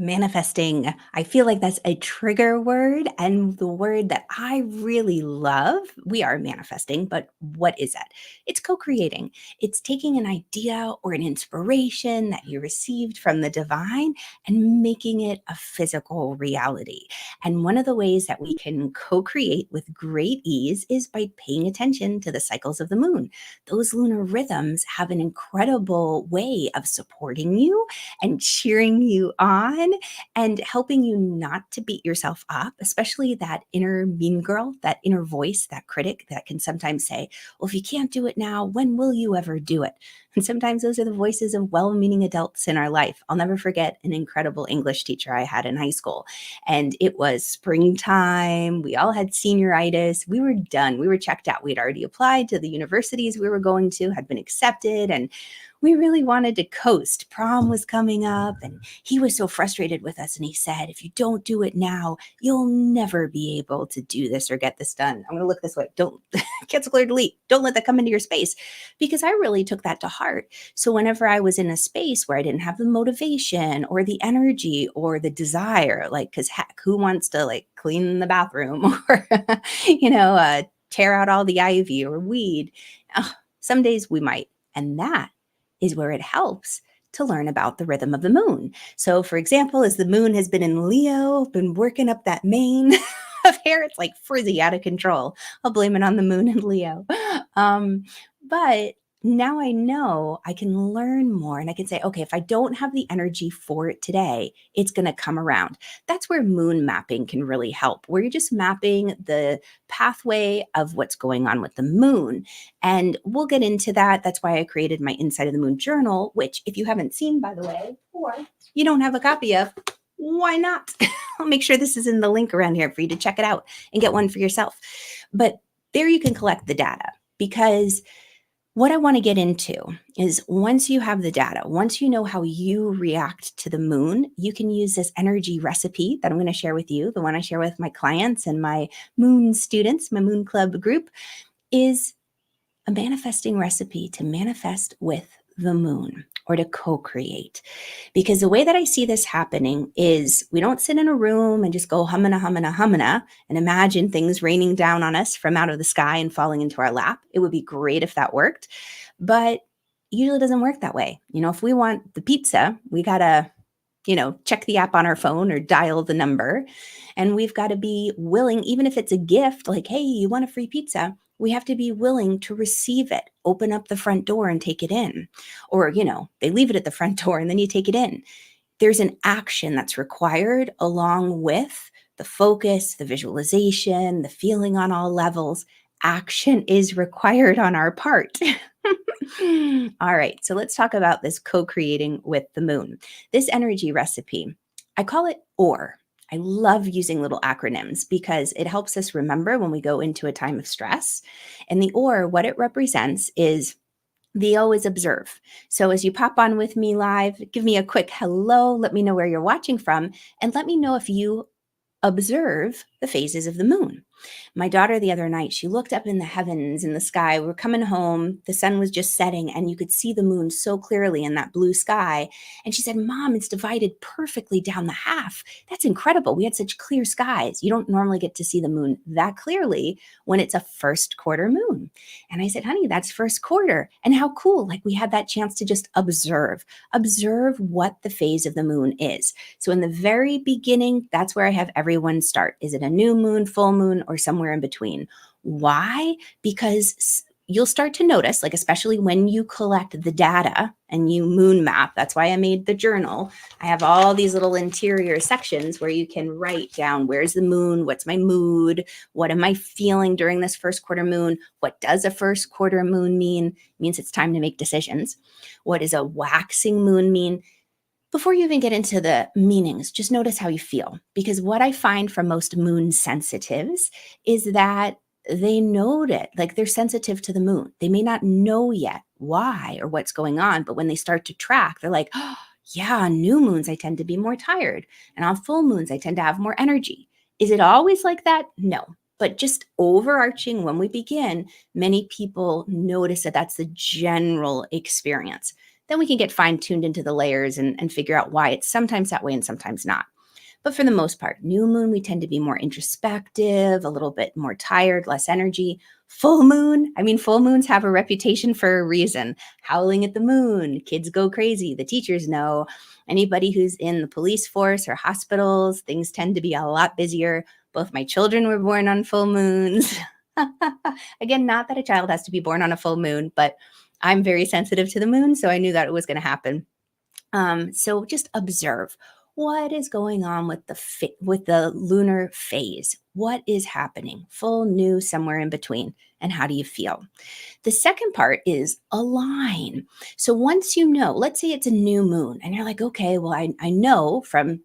Manifesting. I feel like that's a trigger word and the word that I really love. We are manifesting, but what is it? It's co creating. It's taking an idea or an inspiration that you received from the divine and making it a physical reality. And one of the ways that we can co create with great ease is by paying attention to the cycles of the moon. Those lunar rhythms have an incredible way of supporting you and cheering you on and helping you not to beat yourself up, especially that inner mean girl, that inner voice, that critic that can sometimes say, well, if you can't do it now, when will you ever do it? And sometimes those are the voices of well meaning adults in our life. I'll never forget an incredible English teacher I had in high school. And it was springtime. We all had senioritis. We were done. We were checked out. We'd already applied to the universities we were going to, had been accepted. And we really wanted to coast. Prom was coming up, and he was so frustrated with us. And he said, if you don't do it now, you'll never be able to do this or get this done. I'm going to look this way. Don't cancel, clear, delete. Don't let that come into your space, because I really took that to heart. So whenever I was in a space where I didn't have the motivation or the energy or the desire, like, because heck, who wants to like clean the bathroom or, tear out all the ivy or weed? Some days we might. And that is where it helps to learn about the rhythm of the moon. So, for example, as the moon has been in Leo, been working up that mane of hair, it's like frizzy out of control. I'll blame it on the moon in Leo. But now I know I can learn more and I can say, okay, if I don't have the energy for it today, it's going to come around. That's where moon mapping can really help, where you're just mapping the pathway of what's going on with the moon. And we'll get into that. That's why I created my Inside of the Moon journal, which, if you haven't seen, by the way, or you don't have a copy of, why not? I'll make sure this is in the link around here for you to check it out and get one for yourself. But there you can collect the data, because what I want to get into is, once you have the data, once you know how you react to the moon, you can use this energy recipe that I'm going to share with you, the one I share with my clients and my moon students, my moon club group, is a manifesting recipe to manifest with the moon or to co-create. Because the way that I see this happening is, we don't sit in a room and just go humana, humana, humana and imagine things raining down on us from out of the sky and falling into our lap. It would be great if that worked, but usually it doesn't work that way. If we want the pizza, we got to check the app on our phone or dial the number. And we've got to be willing, even if it's a gift, like, hey, you want a free pizza? We have to be willing to receive it, open up the front door and take it in. Or, they leave it at the front door and then you take it in. There's an action that's required along with the focus, the visualization, the feeling on all levels. Action is required on our part. All right, so let's talk about this co-creating with the moon. This energy recipe, I call it OR. I love using little acronyms because it helps us remember when we go into a time of stress. And the OR, what it represents is the O is observe. So as you pop on with me live, give me a quick hello, let me know where you're watching from, and let me know if you observe the phases of the moon. My daughter the other night, she looked up in the heavens, in the sky. We were coming home. The sun was just setting and you could see the moon so clearly in that blue sky. And she said, Mom, it's divided perfectly down the half. That's incredible. We had such clear skies. You don't normally get to see the moon that clearly when it's a first quarter moon. And I said, honey, that's first quarter. And how cool. Like, we had that chance to just observe what the phase of the moon is. So in the very beginning, that's where I have everyone start. Is it a new moon, full moon, or somewhere in between? Why? Because you'll start to notice, like, especially when you collect the data and you moon map. That's why I made the journal. I have all these little interior sections where you can write down, where's the moon? What's my mood? What am I feeling during this first quarter moon? What does a first quarter moon mean? It means it's time to make decisions. What does a waxing moon mean? Before you even get into the meanings, just notice how you feel. Because what I find from most moon sensitives is that they know it, like, they're sensitive to the moon. They may not know yet why or what's going on, but when they start to track, they're like, oh, yeah, on new moons, I tend to be more tired. And on full moons, I tend to have more energy. Is it always like that? No. But just overarching, when we begin, many people notice that that's the general experience. then we can get fine tuned into the layers and figure out why it's sometimes that way and sometimes not. But for the most part, new moon, we tend to be more introspective, a little bit more tired, less energy. Full moon, I mean, full moons have a reputation for a reason. Howling at the moon, kids go crazy. The teachers know. Anybody who's in the police force or hospitals, things tend to be a lot busier. Both my children were born on full moons. Again, not that a child has to be born on a full moon, but I'm very sensitive to the moon, so I knew that it was going to happen. So just observe what is going on with with the lunar phase. What is happening? Full, new, somewhere in between, and how do you feel? The second part is align. So once you know, let's say it's a new moon, and you're like, okay, well, I know from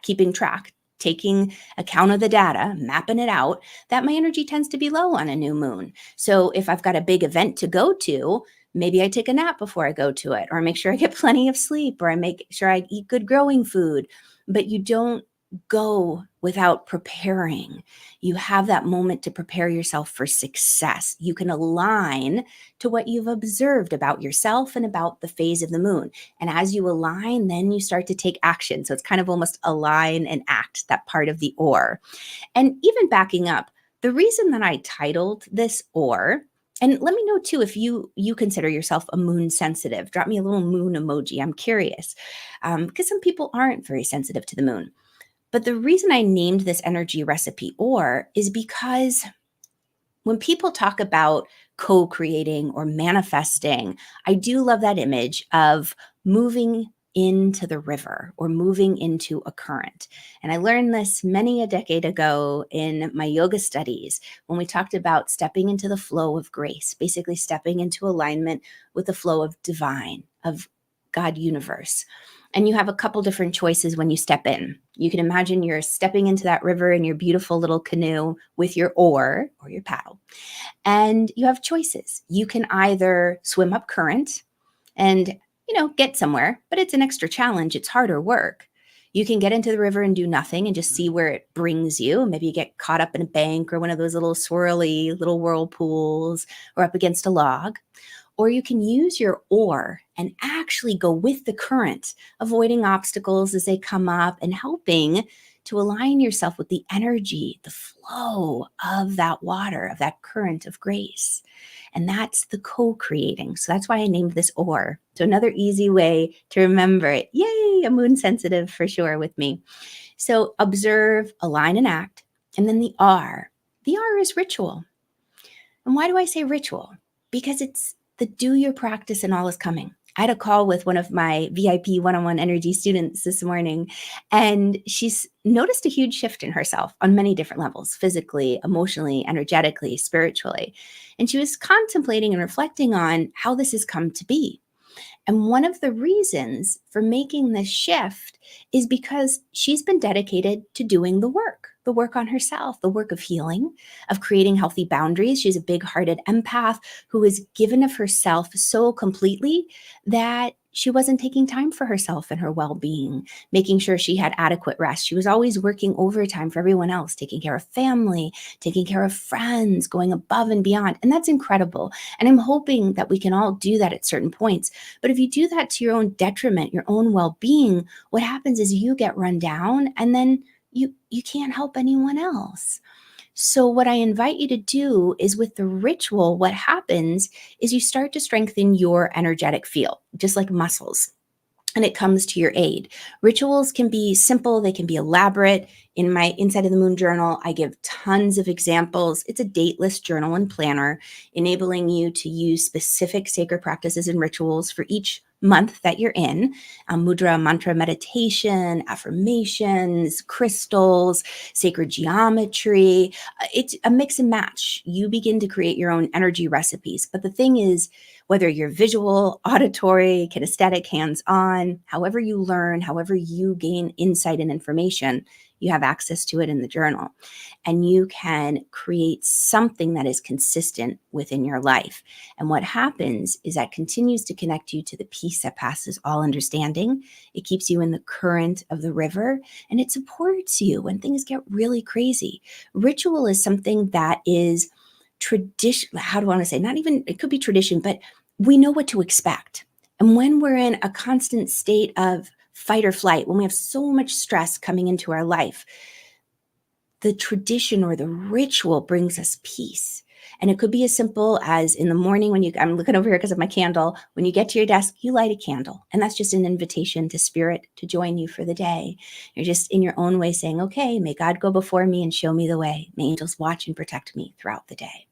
keeping track, taking account of the data, mapping it out, that my energy tends to be low on a new moon. So if I've got a big event to go to, maybe I take a nap before I go to it, or I make sure I get plenty of sleep, or I make sure I eat good growing food. But you don't go without preparing. You have that moment to prepare yourself for success. You can align to what you've observed about yourself and about the phase of the moon. And as you align, then you start to take action. So it's kind of almost align and act, that part of the or. And even backing up, the reason that I titled this or, and let me know too if you consider yourself a moon sensitive. Drop me a little moon emoji. I'm curious because some people aren't very sensitive to the moon. But the reason I named this energy recipe or is because when people talk about co-creating or manifesting, I do love that image of moving into the river or moving into a current. And I learned this many a decade ago in my yoga studies when we talked about stepping into the flow of grace, basically stepping into alignment with the flow of divine, of God universe. And you have a couple different choices when you step in. You can imagine you're stepping into that river in your beautiful little canoe with your oar or your paddle. And you have choices. You can either swim up current and, get somewhere, but it's an extra challenge. It's harder work. You can get into the river and do nothing and just see where it brings you. Maybe you get caught up in a bank or one of those little swirly little whirlpools or up against a log. Or you can use your oar and actually go with the current, avoiding obstacles as they come up and helping to align yourself with the energy, the flow of that water, of that current of grace. And that's the co-creating. So that's why I named this or. So another easy way to remember it. Yay, a moon sensitive for sure with me. So observe, align, and act. And then the R. The R is ritual. And why do I say ritual? Because it's the do your practice and all is coming. I had a call with one of my VIP one-on-one energy students this morning, and she's noticed a huge shift in herself on many different levels, physically, emotionally, energetically, spiritually. And she was contemplating and reflecting on how this has come to be. And one of the reasons for making this shift is because she's been dedicated to doing the work on herself, the work of healing, of creating healthy boundaries. She's a big hearted empath who has given of herself so completely that she wasn't taking time for herself and her well being, making sure she had adequate rest. She was always working overtime for everyone else, taking care of family, taking care of friends, going above and beyond. And that's incredible. And I'm hoping that we can all do that at certain points. But if you do that to your own detriment, your own well-being, what happens is you get run down and then you can't help anyone else. So what I invite you to do is with the ritual, what happens is you start to strengthen your energetic field, just like muscles. And it comes to your aid. Rituals can be simple, they can be elaborate. In my Inside of the Moon journal, I give tons of examples. It's a dateless journal and planner, enabling you to use specific sacred practices and rituals for each month that you're in. Mudra, mantra meditation, affirmations, crystals, sacred geometry. It's a mix and match. You begin to create your own energy recipes. But the thing is, whether you're visual, auditory, kinesthetic, hands-on, however you learn, however you gain insight and information, you have access to it in the journal. And you can create something that is consistent within your life. And what happens is that continues to connect you to the peace that passes all understanding. It keeps you in the current of the river, and it supports you when things get really crazy. Ritual is something that is tradition. How do I want to say? Not even, it could be tradition, but we know what to expect. And when we're in a constant state of fight or flight, when we have so much stress coming into our life, the tradition or the ritual brings us peace. And it could be as simple as in the morning when I'm looking over here because of my candle, when you get to your desk, you light a candle. And that's just an invitation to spirit to join you for the day. You're just in your own way saying, okay, may God go before me and show me the way. May angels watch and protect me throughout the day.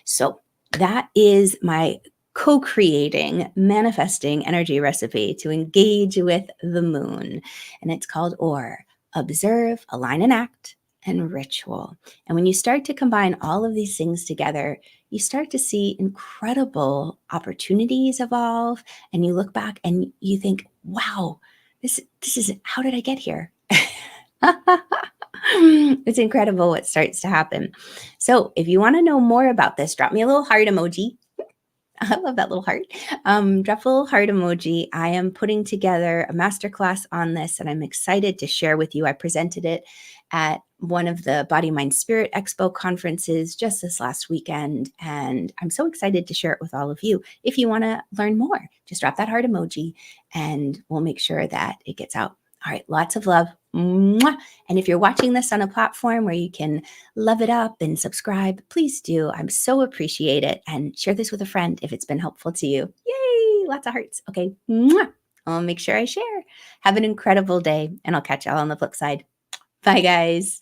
So that is my co-creating, manifesting energy recipe to engage with the moon. And it's called OR, observe, align and act, and ritual. And when you start to combine all of these things together, you start to see incredible opportunities evolve. And you look back and you think, wow, this is, how did I get here? It's incredible what starts to happen. So if you want to know more about this, drop me a little heart emoji. I love that little heart. Drop a little heart emoji. I am putting together a masterclass on this, and I'm excited to share with you. I presented it at one of the Body, Mind, Spirit Expo conferences just this last weekend, and I'm so excited to share it with all of you. If you want to learn more, just drop that heart emoji, and we'll make sure that it gets out. All right, lots of love. Mwah. And if you're watching this on a platform where you can love it up and subscribe, please do. I'm so appreciate it. And share this with a friend if it's been helpful to you. Yay! Lots of hearts. Okay. Mwah. I'll make sure I share. Have an incredible day, and I'll catch y'all on the flip side. Bye, guys.